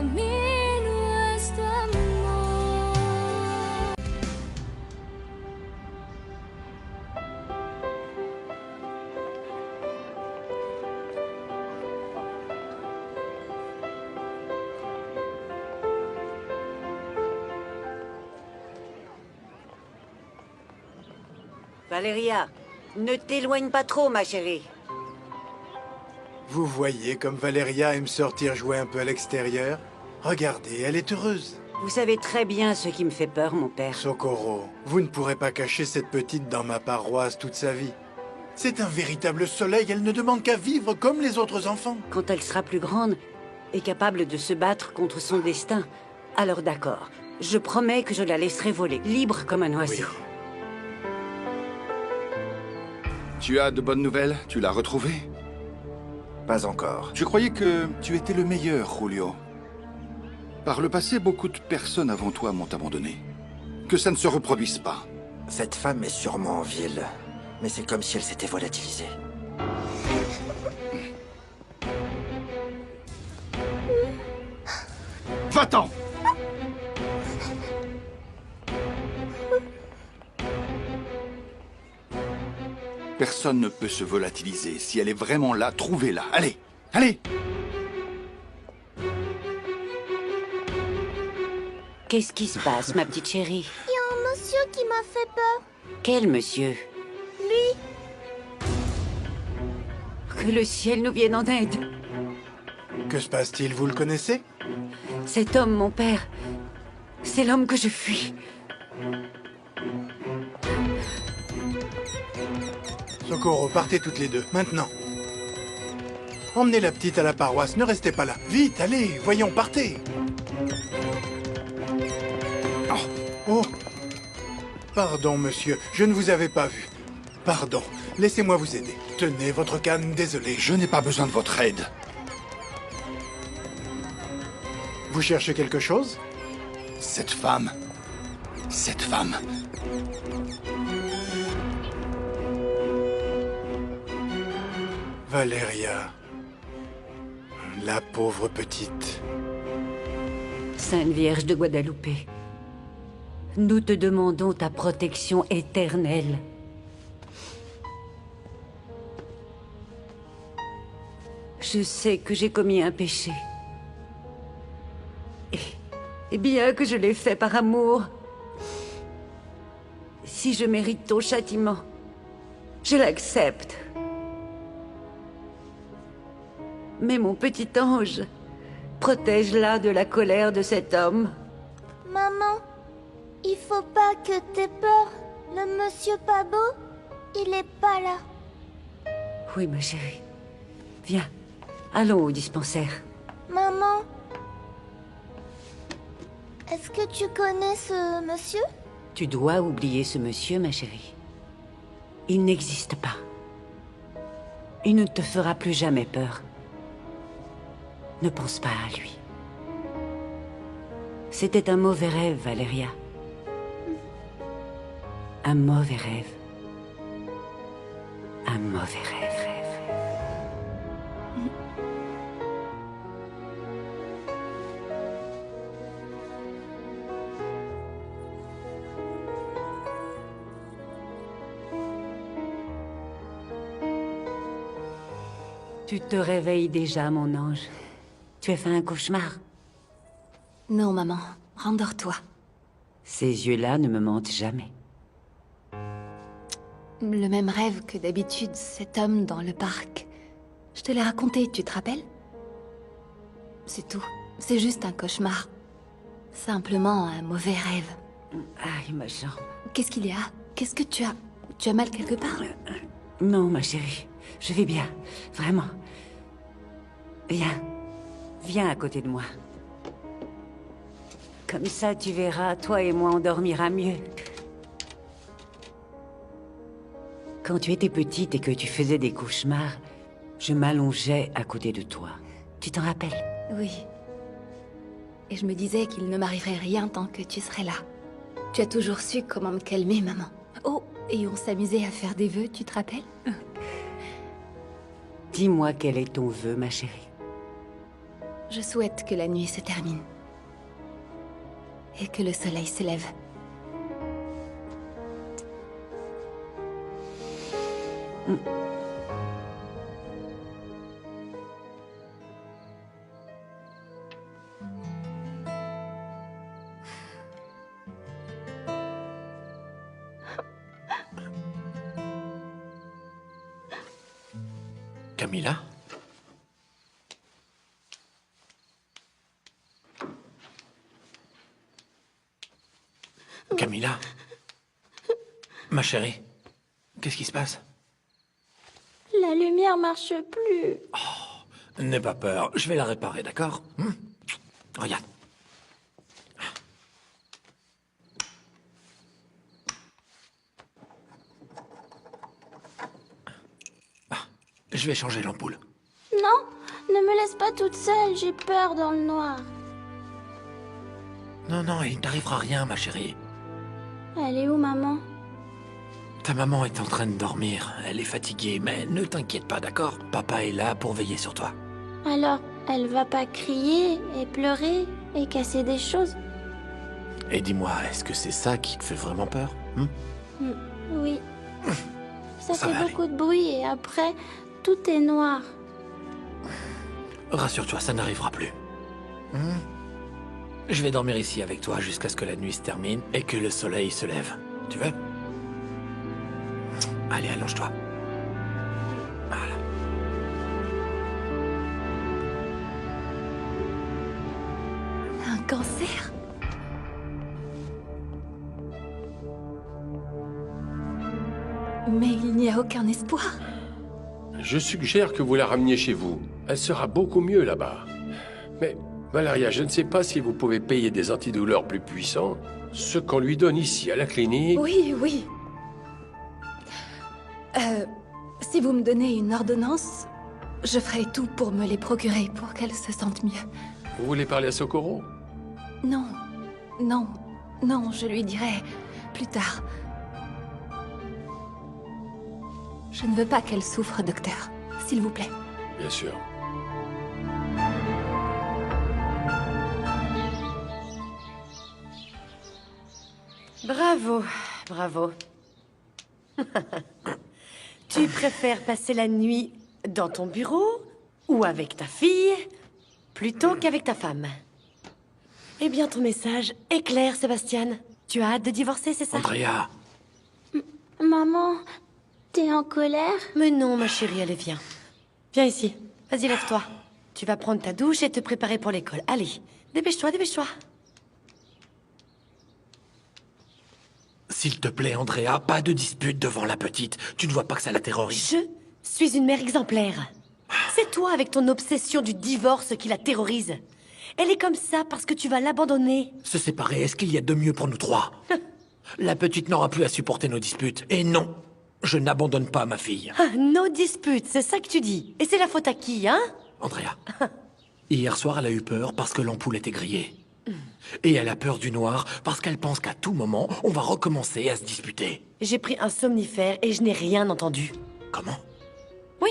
camino es tu amor. Valeria, ne t'éloigne pas trop, ma chérie. Vous voyez comme Valeria aime sortir jouer un peu à l'extérieur? Regardez, elle est heureuse. Vous savez très bien ce qui me fait peur, mon père. Socorro, vous ne pourrez pas cacher cette petite dans ma paroisse toute sa vie. C'est un véritable soleil, elle ne demande qu'à vivre comme les autres enfants. Quand elle sera plus grande et capable de se battre contre son destin, alors d'accord. Je promets que je la laisserai voler, libre comme un oiseau. Oui. Tu as de bonnes nouvelles? Tu l'as retrouvée? Pas encore. Je croyais que tu étais le meilleur, Julio. Par le passé, beaucoup de personnes avant toi m'ont abandonné. Que ça ne se reproduise pas. Cette femme est sûrement en ville. Mais c'est comme si elle s'était volatilisée. Va-t'en! Personne ne peut se volatiliser. Si elle est vraiment là, trouvez-la. Allez! Allez! Qu'est-ce qui se passe, ma petite chérie? Il y a un monsieur qui m'a fait peur. Quel monsieur? Lui. Que le ciel nous vienne en aide. Que se passe-t-il, vous le connaissez? Cet homme, mon père, c'est l'homme que je fuis. Socorro, partez toutes les deux, maintenant. Emmenez la petite à la paroisse, ne restez pas là. Vite, allez, voyons, partez. Oh! Pardon, monsieur, je ne vous avais pas vu. Pardon, laissez-moi vous aider. Tenez votre canne, désolé. Je n'ai pas besoin de votre aide. Vous cherchez quelque chose? Cette femme... Cette femme... Valeria. La pauvre petite. Sainte Vierge de Guadalupe, nous te demandons ta protection éternelle. Je sais que j'ai commis un péché. Et bien que je l'ai fait par amour, si je mérite ton châtiment, je l'accepte. Mais mon petit ange, protège-la de la colère de cet homme. Maman, il faut pas que t'aies peur. Le monsieur pas beau, il est pas là. Oui, ma chérie. Viens, allons au dispensaire. Maman, est-ce que tu connais ce monsieur? Tu dois oublier ce monsieur, ma chérie. Il n'existe pas. Il ne te fera plus jamais peur. Ne pense pas à lui. C'était un mauvais rêve, Valeria. Un mauvais rêve. Un mauvais rêve. Tu te réveilles déjà, mon ange. Tu as fait un cauchemar. Non, maman. Rendors-toi. Ces yeux-là ne me mentent jamais. Le même rêve que d'habitude, cet homme dans le parc. Je te l'ai raconté, tu te rappelles? C'est tout. C'est juste un cauchemar. Simplement un mauvais rêve. Aïe, ma jambe. Qu'est-ce qu'il y a? Qu'est-ce que tu as? Tu as mal quelque part? Non, ma chérie. Je vais bien. Vraiment. Viens. Viens à côté de moi. Comme ça, tu verras, toi et moi, on dormira mieux. Quand tu étais petite et que tu faisais des cauchemars, je m'allongeais à côté de toi. Tu t'en rappelles? Oui. Et je me disais qu'il ne m'arriverait rien tant que tu serais là. Tu as toujours su comment me calmer, maman. Oh, et on s'amusait à faire des vœux, tu te rappelles? Dis-moi quel est ton vœu, ma chérie. Je souhaite que la nuit se termine. Et que le soleil se lève. Camilla? Camilla? Ma chérie, qu'est-ce qui se passe? La lumière marche plus. N'aie pas peur, je vais la réparer, d'accord? Regarde. Je vais changer l'ampoule. Non, ne me laisse pas toute seule, j'ai peur dans le noir. Non, non, il ne t'arrivera rien, ma chérie. Elle est où, maman? Ta maman est en train de dormir. Elle est fatiguée, mais ne t'inquiète pas, d'accord? Papa est là pour veiller sur toi. Alors, elle va pas crier et pleurer et casser des choses? Et dis-moi, est-ce que c'est ça qui te fait vraiment peur? Oui. Ça Ça fait va aller. beaucoup de bruit et après, tout est noir. Rassure-toi, ça n'arrivera plus. Je vais dormir ici avec toi jusqu'à ce que la nuit se termine et que le soleil se lève. Tu veux? Allez, allonge-toi. Voilà. Un cancer? Mais il n'y a aucun espoir. Je suggère que vous la rameniez chez vous. Elle sera beaucoup mieux là-bas. Mais, Valeria, je ne sais pas si vous pouvez payer des antidouleurs plus puissants. Ce qu'on lui donne ici à la clinique... Oui, oui. Si vous me donnez une ordonnance, je ferai tout pour me les procurer pour qu'elle se sente mieux. Vous voulez parler à Socorro? Non, non, non, je lui dirai plus tard. Je ne veux pas qu'elle souffre, docteur. S'il vous plaît. Bien sûr. Bravo, bravo. Tu préfères passer la nuit dans ton bureau ou avec ta fille plutôt qu'avec ta femme? Eh bien, ton message est clair, Sébastien. Tu as hâte de divorcer, c'est ça? Andrea, Maman, t'es en colère? Mais non, ma chérie, allez, viens. Viens ici. Vas-y, lève-toi. Tu vas prendre ta douche et te préparer pour l'école. Allez, dépêche-toi, dépêche-toi. s'il te plaît, Andrea, pas de dispute devant la petite. Tu ne vois pas que ça la terrorise? Je suis une mère exemplaire. C'est toi avec ton obsession du divorce qui la terrorise. Elle est comme ça parce que tu vas l'abandonner. Se séparer, est-ce qu'il y a de mieux pour nous trois? La petite n'aura plus à supporter nos disputes. Et non, je n'abandonne pas ma fille. Ah, nos disputes, c'est ça que tu dis. Et c'est la faute à qui, hein? Andrea, hier soir, elle a eu peur parce que l'ampoule était grillée. Et elle a peur du noir parce qu'elle pense qu'à tout moment, on va recommencer à se disputer. J'ai pris un somnifère et je n'ai rien entendu. Comment? Oui.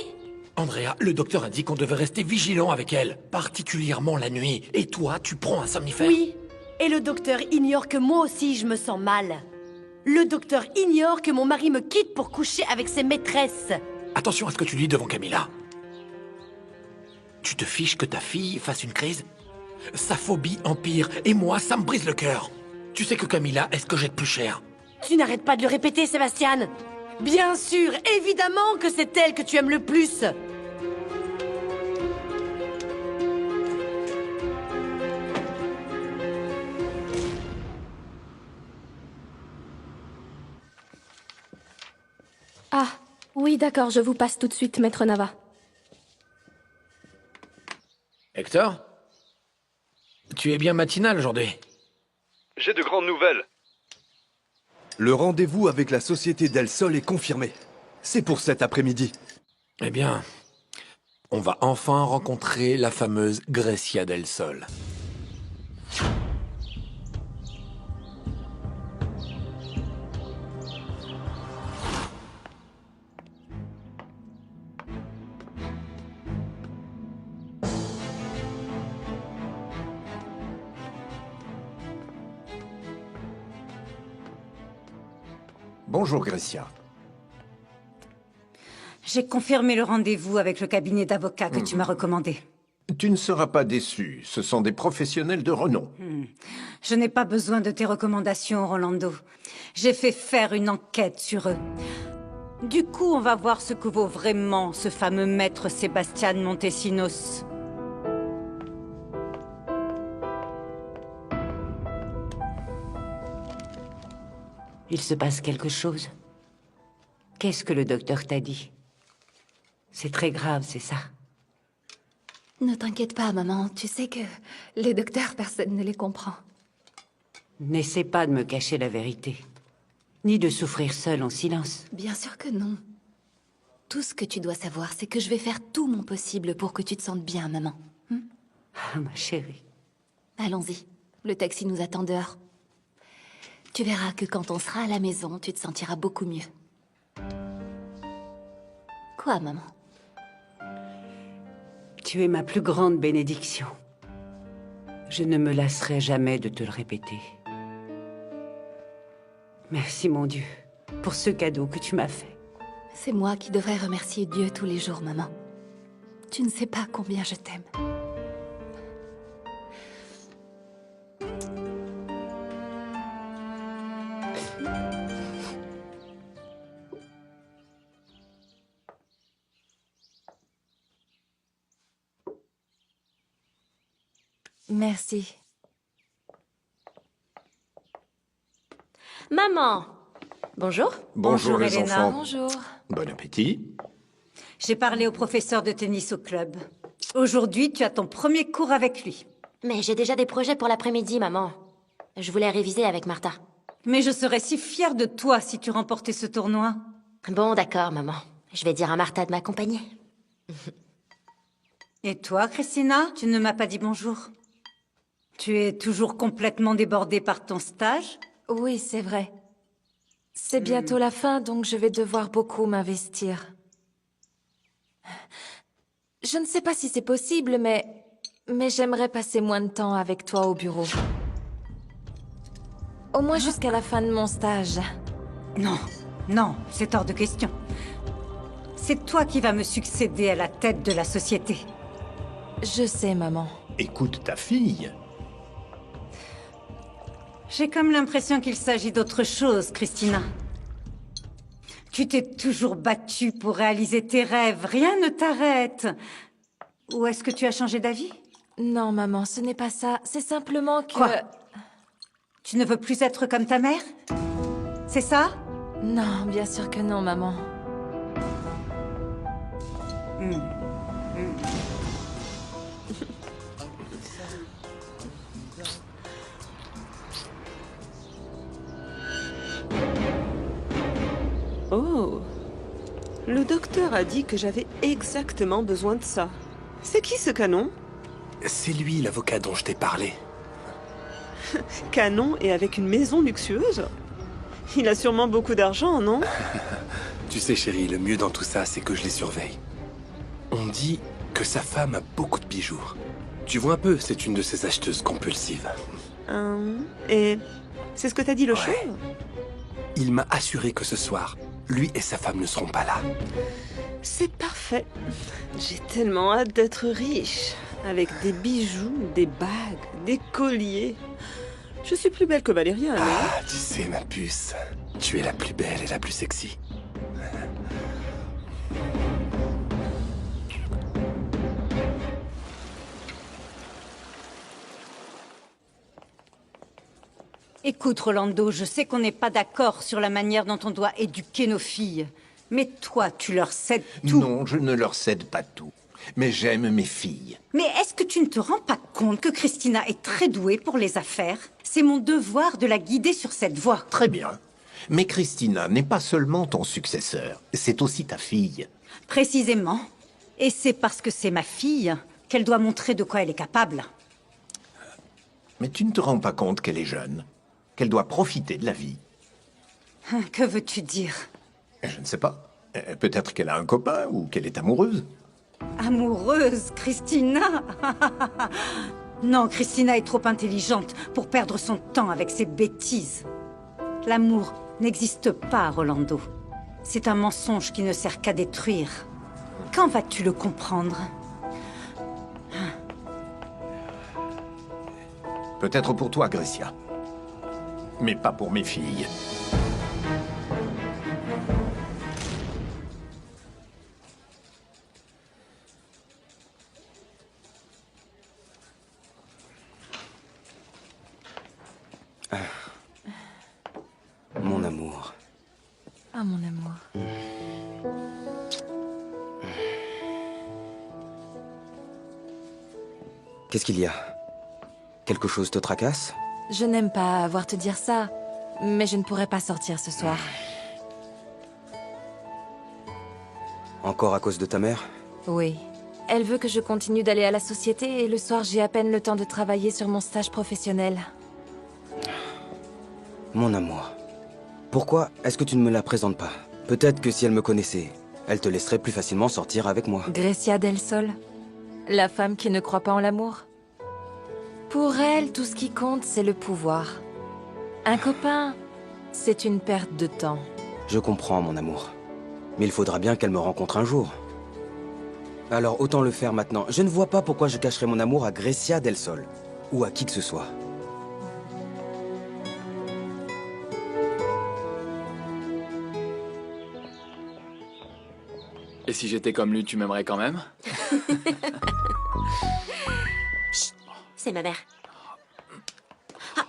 Andrea, le docteur a dit qu'on devait rester vigilant avec elle, particulièrement la nuit. Et toi, tu prends un somnifère? Oui. Et le docteur ignore que moi aussi je me sens mal. Le docteur ignore que mon mari me quitte pour coucher avec ses maîtresses. Attention à ce que tu dis devant Camilla. Tu te fiches que ta fille fasse une crise? Sa phobie empire, et moi, ça me brise le cœur. Tu sais que Camilla est ce que j'ai de plus cher. Tu n'arrêtes pas de le répéter, Sébastien. Bien sûr, évidemment que c'est elle que tu aimes le plus. Ah, oui, d'accord, je vous passe tout de suite, Maître Nava. Hector? Tu es bien matinal aujourd'hui. J'ai de grandes nouvelles. Le rendez-vous avec la Société Del Sol est confirmé. C'est pour cet après-midi. Eh bien, on va enfin rencontrer la fameuse Grecia Del Sol. Bonjour, Grécia. J'ai confirmé le rendez-vous avec le cabinet d'avocats que tu m'as recommandé. Tu ne seras pas déçu, ce sont des professionnels de renom. Je n'ai pas besoin de tes recommandations, Rolando. J'ai fait faire une enquête sur eux. Du coup, on va voir ce que vaut vraiment ce fameux maître Sébastien Montesinos. Il se passe quelque chose? Qu'est-ce que le docteur t'a dit? C'est très grave, c'est ça? Ne t'inquiète pas, maman. Tu sais que les docteurs, personne ne les comprend. N'essaie pas de me cacher la vérité. Ni de souffrir seule en silence. Bien sûr que non. Tout ce que tu dois savoir, c'est que je vais faire tout mon possible pour que tu te sentes bien, maman. Ah, ma chérie. Allons-y. Le taxi nous attend dehors. Tu verras que quand on sera à la maison, tu te sentiras beaucoup mieux. Quoi, maman? Tu es ma plus grande bénédiction. Je ne me lasserai jamais de te le répéter. Merci, mon Dieu, pour ce cadeau que tu m'as fait. C'est moi qui devrais remercier Dieu tous les jours, maman. Tu ne sais pas combien je t'aime. Merci. Maman! Bonjour. Bonjour les Elena. enfants. Bonjour. Bon appétit. J'ai parlé au professeur de tennis au club. Aujourd'hui, tu as ton premier cours avec lui. Mais j'ai déjà des projets pour l'après-midi, maman. Je voulais réviser avec Martha. Mais je serais si fière de toi si tu remportais ce tournoi. Bon, d'accord, maman. Je vais dire à Martha de m'accompagner. Et toi, Christina, tu ne m'as pas dit bonjour. Tu es toujours complètement débordée par ton stage? Oui, c'est vrai. C'est bientôt la fin, donc je vais devoir beaucoup m'investir. Je ne sais pas si c'est possible, mais j'aimerais passer moins de temps avec toi au bureau. Au moins jusqu'à la fin de mon stage. Non, non, c'est hors de question. C'est toi qui vas me succéder à la tête de la société. Je sais, maman. Écoute ta fille. J'ai comme l'impression qu'il s'agit d'autre chose, Christina. Tu t'es toujours battue pour réaliser tes rêves. Rien ne t'arrête. Ou est-ce que tu as changé d'avis? Non, maman, ce n'est pas ça. C'est simplement que... Quoi? Tu ne veux plus être comme ta mère? C'est ça? Non, bien sûr que non, maman. Oh, le docteur a dit que j'avais exactement besoin de ça. C'est qui ce canon? C'est lui, l'avocat dont je t'ai parlé. Canon et avec une maison luxueuse? Il a sûrement beaucoup d'argent, non? Tu sais, chérie, le mieux dans tout ça, c'est que je les surveille. On dit que sa femme a beaucoup de bijoux. Tu vois un peu, c'est une de ces acheteuses compulsives. Et c'est ce que t'as dit le chauve? Il m'a assuré que ce soir, lui et sa femme ne seront pas là. C'est parfait. J'ai tellement hâte d'être riche. Avec des bijoux, des bagues, des colliers. Je suis plus belle que Valéria, non? Ah, tu sais, ma puce, tu es la plus belle et la plus sexy. Écoute, Rolando, je sais qu'on n'est pas d'accord sur la manière dont on doit éduquer nos filles. Mais toi, tu leur cèdes tout. Non, je ne leur cède pas tout. Mais j'aime mes filles. Mais est-ce que tu ne te rends pas compte que Christina est très douée pour les affaires? C'est mon devoir de la guider sur cette voie. Très bien. Mais Christina n'est pas seulement ton successeur, c'est aussi ta fille. Précisément. Et c'est parce que c'est ma fille qu'elle doit montrer de quoi elle est capable. Mais tu ne te rends pas compte qu'elle est jeune, qu'elle doit profiter de la vie. Que veux-tu dire? Je ne sais pas. Peut-être qu'elle a un copain ou qu'elle est amoureuse. Amoureuse, Christina? Non, Christina est trop intelligente pour perdre son temps avec ses bêtises. L'amour, n'existe pas, Rolando. C'est un mensonge qui ne sert qu'à détruire. Quand vas-tu le comprendre? Peut-être pour toi, Grecia. Mais pas pour mes filles. Mon amour. Ah, mon amour. Qu'est-ce qu'il y a? Quelque chose te tracasse? Je n'aime pas avoir te dire ça, mais je ne pourrais pas sortir ce soir. Encore à cause de ta mère? Oui. Elle veut que je continue d'aller à la société et le soir j'ai à peine le temps de travailler sur mon stage professionnel. Mon amour. Pourquoi est-ce que tu ne me la présentes pas? Peut-être que si elle me connaissait, elle te laisserait plus facilement sortir avec moi. Grecia del Sol. La femme qui ne croit pas en l'amour. Pour elle, tout ce qui compte, c'est le pouvoir. Un copain, c'est une perte de temps. Je comprends, mon amour. Mais il faudra bien qu'elle me rencontre un jour. Alors autant le faire maintenant. Je ne vois pas pourquoi je cacherais mon amour à Grecia del Sol. Ou à qui que ce soit. Et si j'étais comme lui, tu m'aimerais quand même? Chut, c'est ma mère. Ah,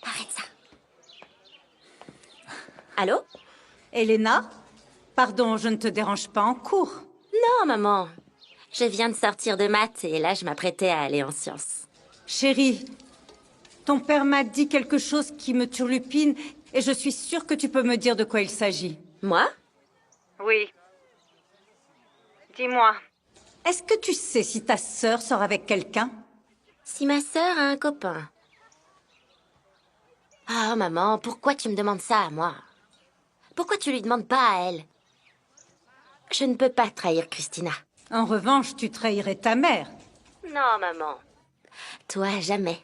arrête ça. Allô? Elena? Pardon, je ne te dérange pas en cours. Non, maman. Je viens de sortir de maths et là, je m'apprêtais à aller en sciences. Chérie, ton père m'a dit quelque chose qui me turlupine et je suis sûre que tu peux me dire de quoi il s'agit. Moi? Oui. Dis-moi, est-ce que tu sais si ta sœur sort avec quelqu'un? Si ma sœur a un copain. Ah, maman, pourquoi tu me demandes ça à moi? Pourquoi tu lui demandes pas à elle? Je ne peux pas trahir Christina. En revanche, tu trahirais ta mère. Non, maman. Toi, jamais.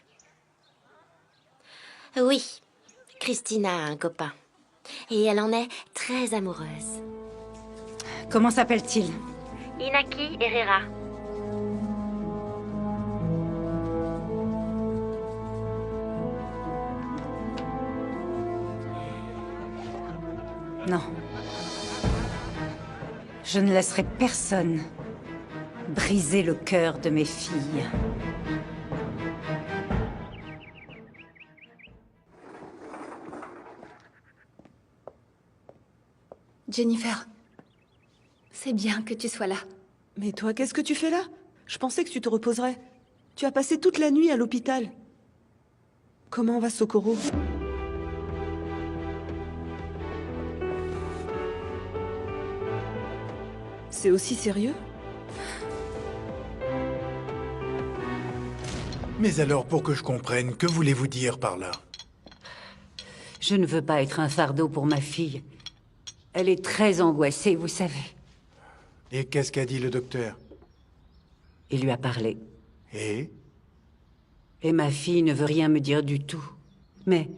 Oui, Christina a un copain. Et elle en est très amoureuse. Comment s'appelle-t-il? Inaki Herrera. Non. Je ne laisserai personne briser le cœur de mes filles. Jennifer, c'est bien que tu sois là. Mais toi, qu'est-ce que tu fais là? Je pensais que tu te reposerais. Tu as passé toute la nuit à l'hôpital. Comment va Socorro? C'est aussi sérieux? Mais alors, pour que je comprenne, que voulez-vous dire par là? Je ne veux pas être un fardeau pour ma fille. Elle est très angoissée, vous savez. Et qu'est-ce qu'a dit le docteur? Il lui a parlé. Et ma fille ne veut rien me dire du tout. Mais...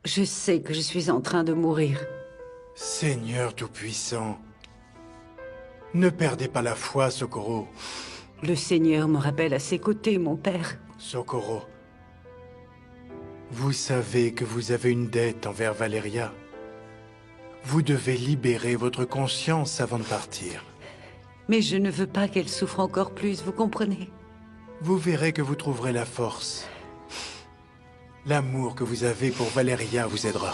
je sais que je suis en train de mourir. Seigneur Tout-Puissant, ne perdez pas la foi, Socorro. Le Seigneur me rappelle à ses côtés, mon père. Socorro, vous savez que vous avez une dette envers Valeria. Vous devez libérer votre conscience avant de partir. Mais je ne veux pas qu'elle souffre encore plus, vous comprenez? Vous verrez que vous trouverez la force. L'amour que vous avez pour Valeria vous aidera.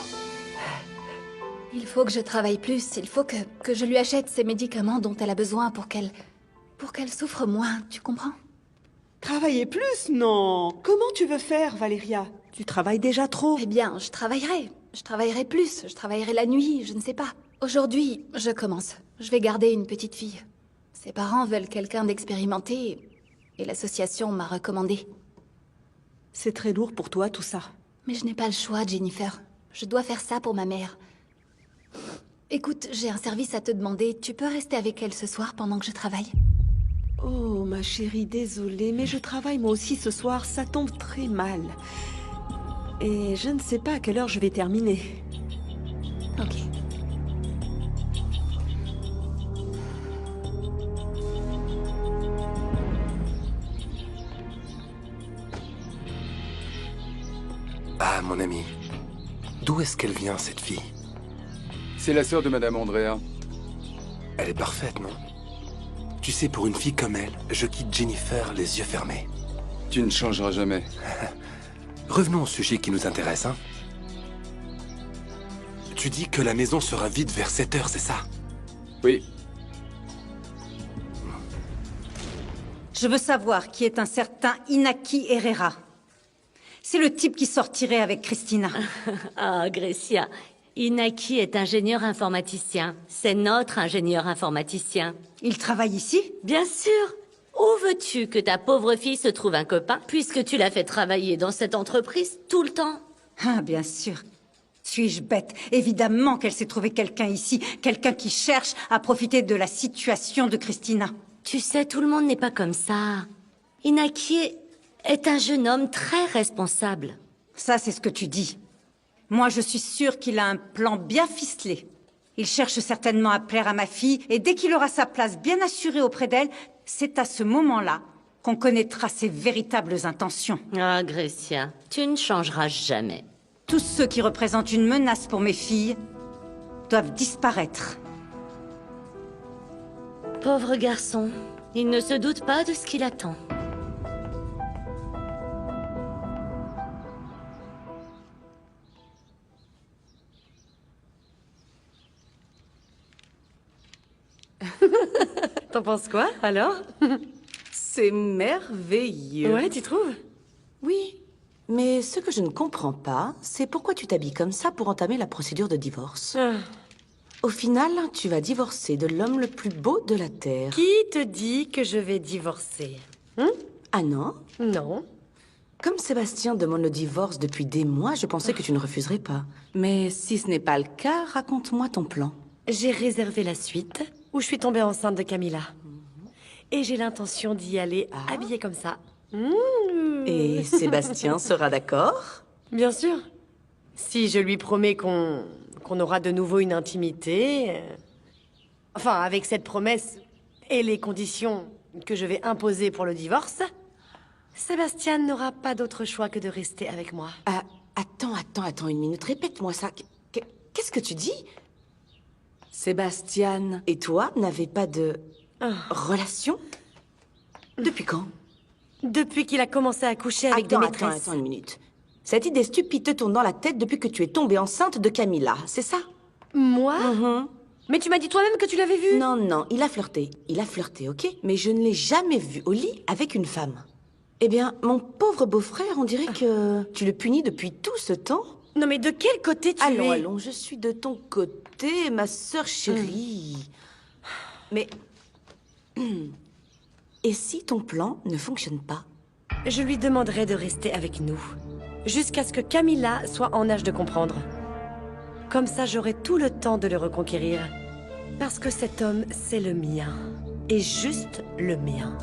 Il faut que je travaille plus, il faut que je lui achète ces médicaments dont elle a besoin pour qu'elle souffre moins, tu comprends? Travailler plus? Non. Comment tu veux faire, Valeria? Tu travailles déjà trop. Eh bien, je travaillerai plus, je travaillerai la nuit, je ne sais pas. Aujourd'hui, je commence. Je vais garder une petite fille. Ses parents veulent quelqu'un d'expérimenté et l'association m'a recommandé. C'est très lourd pour toi, tout ça. Mais je n'ai pas le choix, Jennifer. Je dois faire ça pour ma mère. Écoute, j'ai un service à te demander. Tu peux rester avec elle ce soir pendant que je travaille? Oh, ma chérie, désolée, mais je travaille moi aussi ce soir. Ça tombe très mal. Et je ne sais pas à quelle heure je vais terminer. Ok. Ah, mon ami. D'où est-ce qu'elle vient, cette fille? C'est la sœur de Madame Andrea. Elle est parfaite, non? Tu sais, pour une fille comme elle, je quitte Jennifer les yeux fermés. Tu ne changeras jamais. Revenons au sujet qui nous intéresse, hein? Tu dis que la maison sera vide vers 7 heures, c'est ça? Oui. Je veux savoir qui est un certain Inaki Herrera. C'est le type qui sortirait avec Christina. Ah, Grecia. Inaki est ingénieur informaticien. C'est notre ingénieur informaticien. Il travaille ici? Bien sûr. Où veux-tu que ta pauvre fille se trouve un copain, puisque tu l'as fait travailler dans cette entreprise tout le temps? Ah, bien sûr. Suis-je bête? Évidemment qu'elle s'est trouvé quelqu'un ici. Quelqu'un qui cherche à profiter de la situation de Christina. Tu sais, tout le monde n'est pas comme ça. Inaki est un jeune homme très responsable. Ça, c'est ce que tu dis. Moi, je suis sûre qu'il a un plan bien ficelé. Il cherche certainement à plaire à ma fille, et dès qu'il aura sa place bien assurée auprès d'elle, c'est à ce moment-là qu'on connaîtra ses véritables intentions. Ah, Grecia, tu ne changeras jamais. Tous ceux qui représentent une menace pour mes filles doivent disparaître. Pauvre garçon, il ne se doute pas de ce qu'il attend. T'en penses quoi, alors? C'est merveilleux. Ouais, tu trouves? Oui. Mais ce que je ne comprends pas, c'est pourquoi tu t'habilles comme ça pour entamer la procédure de divorce. Au final, tu vas divorcer de l'homme le plus beau de la Terre. Qui te dit que je vais divorcer? Ah non? Non. Comme Sébastien demande le divorce depuis des mois, je pensais que tu ne refuserais pas. Mais si ce n'est pas le cas, raconte-moi ton plan. J'ai réservé la suite, où je suis tombée enceinte de Camilla. Et j'ai l'intention d'y aller habillée comme ça. Et Sébastien sera d'accord? Bien sûr. Si je lui promets qu'on aura de nouveau une intimité... Enfin, avec cette promesse et les conditions que je vais imposer pour le divorce, Sébastien n'aura pas d'autre choix que de rester avec moi. Attends une minute, répète-moi ça. Qu'est-ce que tu dis? Sébastien et toi n'avez pas de relation? Depuis quand? Depuis qu'il a commencé à coucher avec des maîtresses. Attends une minute. Cette idée stupide te tourne dans la tête depuis que tu es tombée enceinte de Camilla, c'est ça? Moi? Mais tu m'as dit toi-même que tu l'avais vu. Non, il a flirté. Il a flirté, ok? Mais je ne l'ai jamais vu au lit avec une femme. Eh bien, mon pauvre beau-frère, on dirait que tu le punis depuis tout ce temps. Non mais de quel côté tu es? Allons, je suis de ton côté, ma sœur chérie. Mais... Et si ton plan ne fonctionne pas? Je lui demanderai de rester avec nous, jusqu'à ce que Camilla soit en âge de comprendre. Comme ça, j'aurai tout le temps de le reconquérir. Parce que cet homme, c'est le mien. Et juste le mien.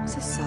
C'est ça.